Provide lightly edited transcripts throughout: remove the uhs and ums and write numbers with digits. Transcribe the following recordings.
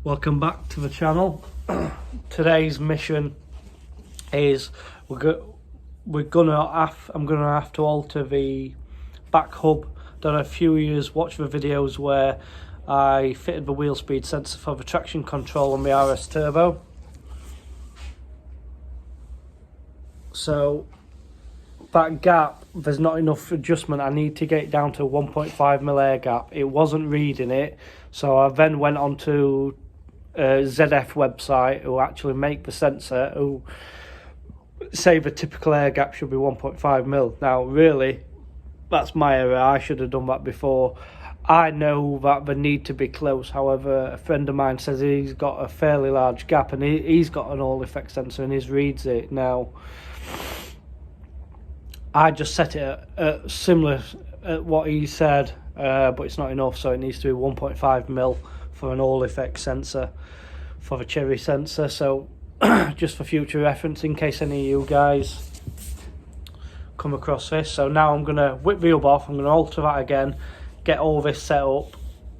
Welcome back to the channel. Today's mission is I'm gonna have to alter the back hub. Done a few years, watched the videos where I fitted the wheel speed sensor for the traction control on the RS Turbo. So that gap, there's not enough adjustment. I need to get it down to 1.5mm air gap. It wasn't reading it, so I then went on to ZF website who actually make the sensor, who say the typical air gap should be 1.5mm. Now really, that's my error. I should have done that before. I know that they need to be close. However, a friend of mine says he's got a fairly large gap and he's got an all effect sensor and his reads it. Now I just set it at similar at what he said, but it's not enough, so it needs to be 1.5mm for an all effect sensor for the Cherry sensor. So just for future reference, in case any of you guys come across this. So now I'm going to whip the hub off, I'm going to alter that again, get all this set up.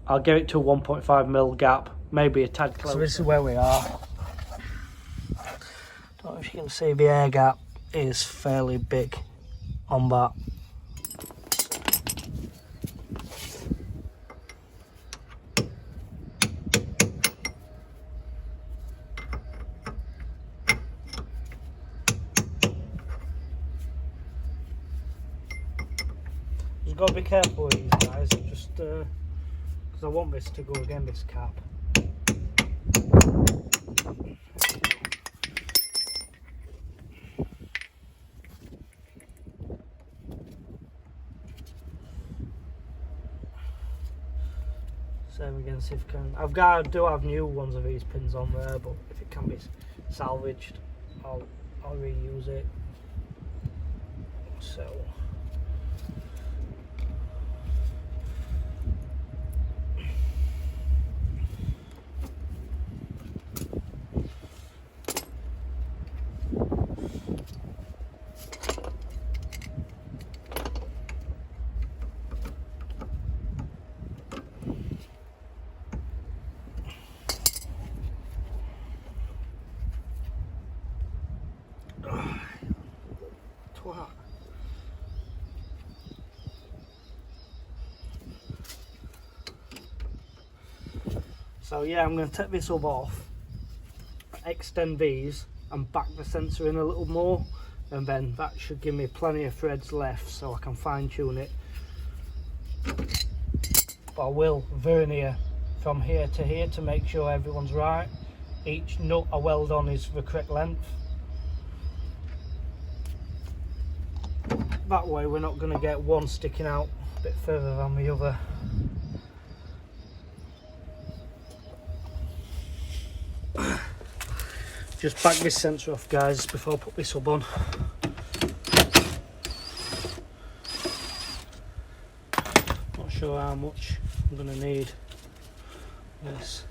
I'll get it to a 1.5mm gap, maybe a tad closer. So this is where we are. Don't know if you can see, the air gap is fairly big on that. You've got to be careful with these guys, just because I want this to go again, this cap. Same again, see if I can. I do have new ones of these pins on there, but if it can be salvaged, I'll reuse it. So. So yeah, I'm going to take this hub off, extend these and back the sensor in a little more, and then that should give me plenty of threads left so I can fine tune it. But I will vernier from here to here to make sure everyone's right. Each nut I weld on is the correct length. That way we're not going to get one sticking out a bit further than the other. Just back this sensor off, guys, before I put this hub on. Not sure how much I'm going to need this.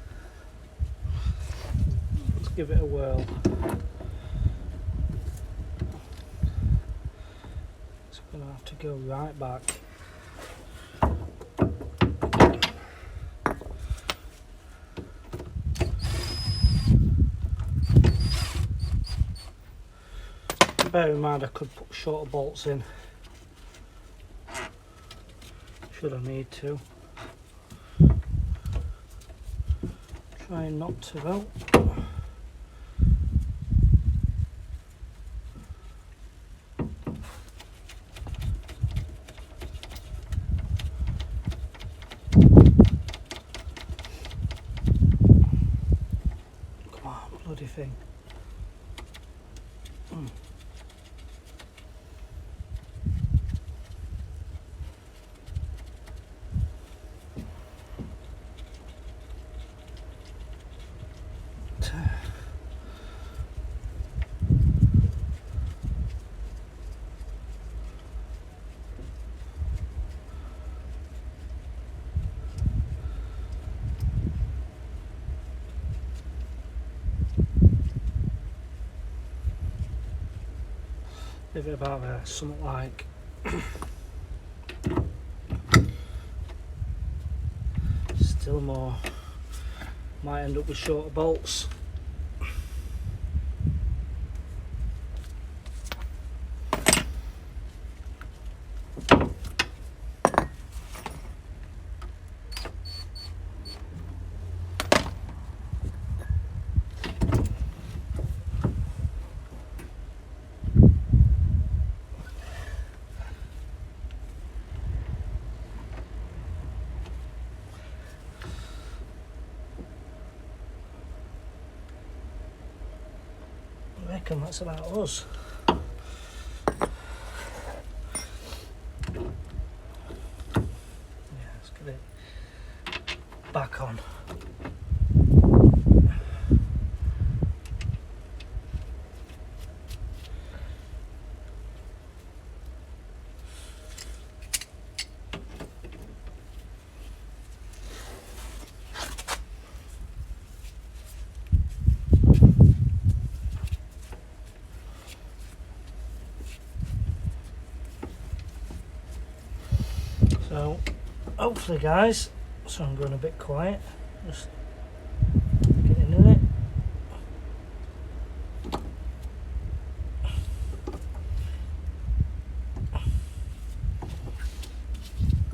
Let's give it a whirl. It's going to have to go right back. Bear in mind I could put shorter bolts in, should I need to. Try not to though. Come on, bloody thing. Leave it about there, something like still more Might end up with shorter bolts. I reckon that's about us. Yeah, let's get it back on. So hopefully guys, so I'm going a bit quiet, just getting in it.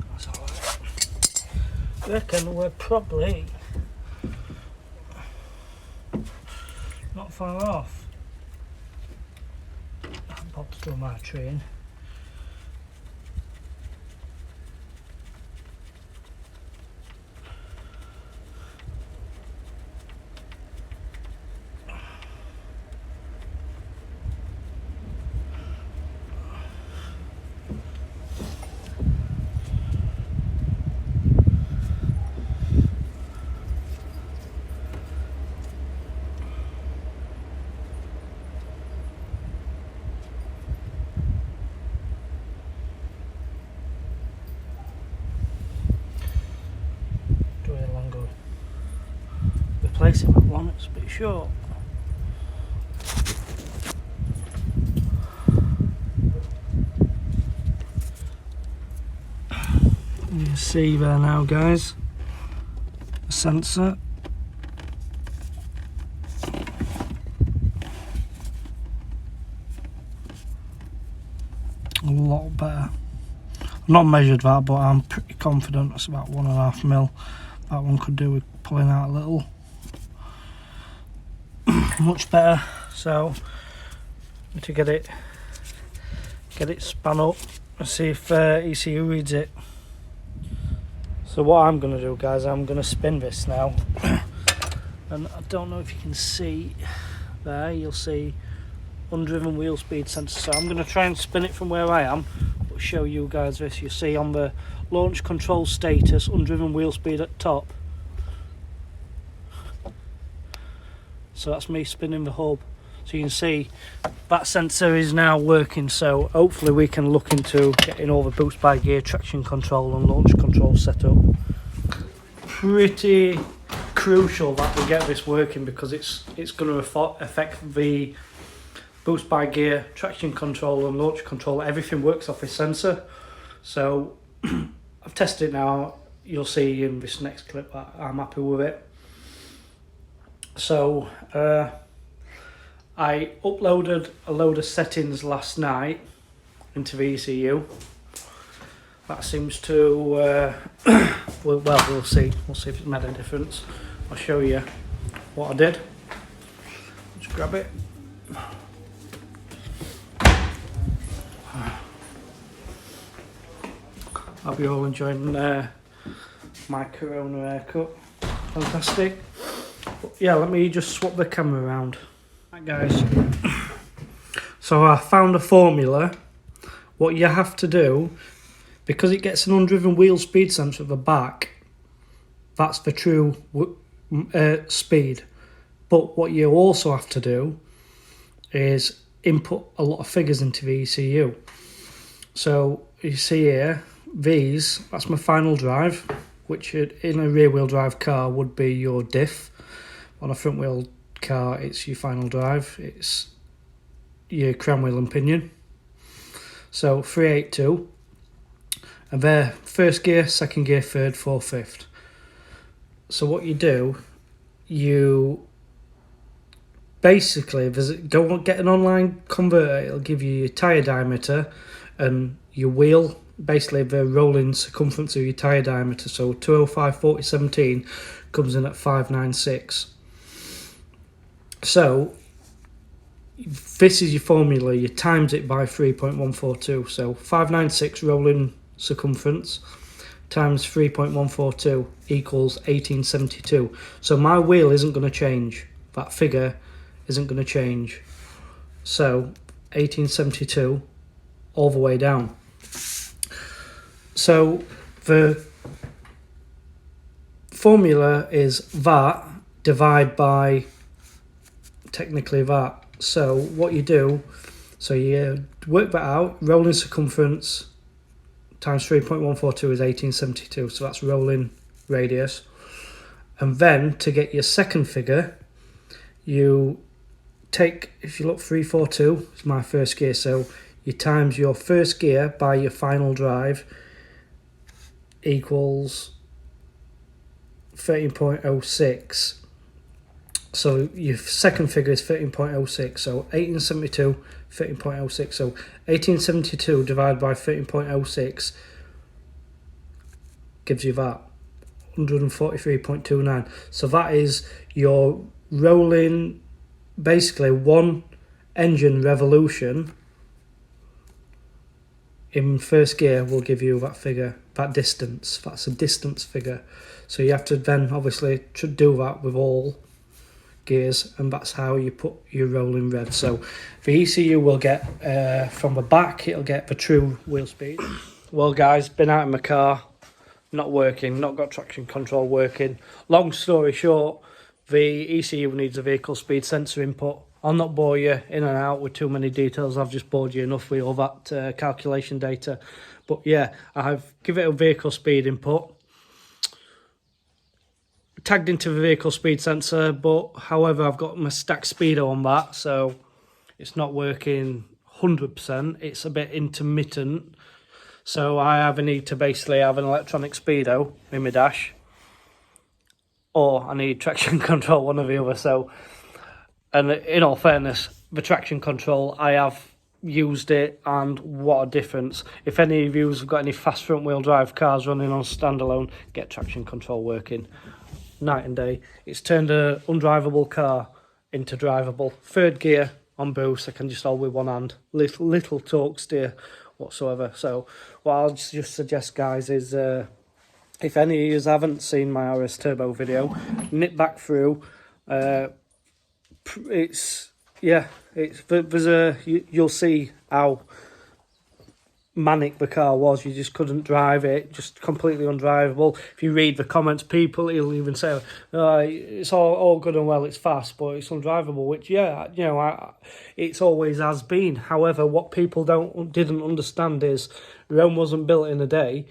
That's alright. I reckon we're probably not far off. That pops through my train. Replacing that one, it's a bit short. You can see there now guys, the sensor. A lot better. I've not measured that, but I'm pretty confident it's about 1.5 mil. That one could do with pulling out a little. Much better. So to get it spun up and see if ECU reads it. So what I'm going to do guys, I'm going to spin this now. And I don't know if you can see there, you'll see undriven wheel speed sensor. So I'm going to try and spin it from where I am, but show you guys this. You see on the launch control status, undriven wheel speed at top. So that's me spinning the hub. So you can see that sensor is now working, so hopefully we can look into getting all the boost by gear, traction control and launch control set up. Pretty crucial that we get this working because it's going to affect the boost by gear, traction control and launch control. Everything works off this sensor. So I've tested it now. You'll see in this next clip that I'm happy with it. So I uploaded a load of settings last night into the ECU. That seems to well, we'll see if it's made a difference. I'll show you what I did. Just grab it. I'll be all enjoying my Corona haircut. Fantastic. But yeah, let me just swap the camera around. Right guys, so I found a formula. What you have to do, because it gets an undriven wheel speed sensor at the back, that's the true speed. But what you also have to do is input a lot of figures into the ECU. So you see here, these, that's my final drive, which in a rear wheel drive car would be your diff. On a front wheel car, it's your final drive, it's your crown wheel and pinion. So 382, and they're first gear, second gear, third, fourth, fifth. So what you do, you basically don't get an online converter. It'll give you your tyre diameter and your wheel, basically the rolling circumference of your tyre diameter. So 205/40/17 comes in at 596. So this is your formula. You times it by 3.142. So 596 rolling circumference times 3.142 equals 1872. So my wheel isn't going to change. That figure isn't going to change. So 1872 all the way down. So the formula is that divided by technically that. So what you do, so you work that out, rolling circumference times 3.142 is 1872, so that's rolling radius. And then to get your second figure, you take, if you look, 342 is my first gear, so you times your first gear by your final drive equals 13.06. So your second figure is 13.06, so 1872, 13.06. So 1872 divided by 13.06 gives you that, 143.29. So that is your rolling, basically one engine revolution in first gear will give you that figure, that distance. That's a distance figure. So you have to then obviously do that with all gears, and that's how you put your rolling rev. So the ECU will get from the back, it'll get the true wheel speed. Well guys, been out in my car, not working, not got traction control working. Long story short, the ECU needs a vehicle speed sensor input. I'll not bore you in and out with too many details. I've just bored you enough with all that calculation data. But yeah, I've given it a vehicle speed input, tagged into the vehicle speed sensor, but however I've got my stack speedo on that, so it's not working 100%. It's a bit intermittent, so I either need to basically have an electronic speedo in my dash, or I need traction control, one or the other. So, and in all fairness, the traction control, I have used it, and what a difference. If any of you have got any fast front wheel drive cars running on standalone, get traction control working. Night and day. It's turned an undrivable car into drivable. Third gear on boost, I can just hold with one hand. Little torque steer whatsoever. So what I'll just suggest, guys, is if any of you haven't seen my RS Turbo video, nip back through. It's you'll see how manic the car was. You just couldn't drive it, just completely undrivable. If you read the comments, people, he'll even say, it's all good and well, it's fast, but it's undrivable, which, yeah, you know, it's always has been. However, what people didn't understand is Rome wasn't built in a day.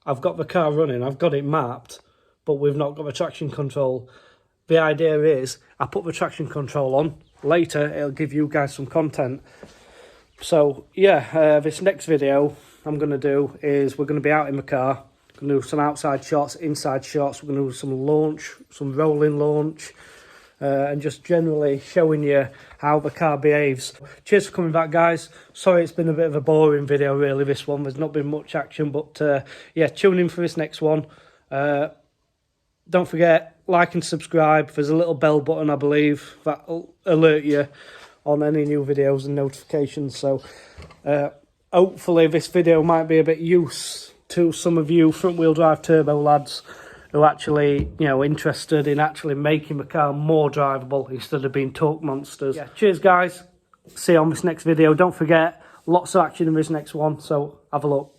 I've got the car running, I've got it mapped, but we've not got the traction control. The idea is I put the traction control on, later it'll give you guys some content. So yeah, this next video I'm going to do is we're going to be out in the car, going to do some outside shots, inside shots, we're going to do some launch, some rolling launch, and just generally showing you how the car behaves. Cheers for coming back, guys. Sorry it's been a bit of a boring video really, this one. There's not been much action, but yeah, tune in for this next one. Don't forget, like and subscribe. There's a little bell button, I believe, that'll alert you on any new videos and notifications. So hopefully this video might be a bit use to some of you front wheel drive turbo lads who are actually, you know, interested in actually making the car more drivable instead of being torque monsters. Yeah, cheers guys, see you on this next video. Don't forget, lots of action in this next one, so have a look.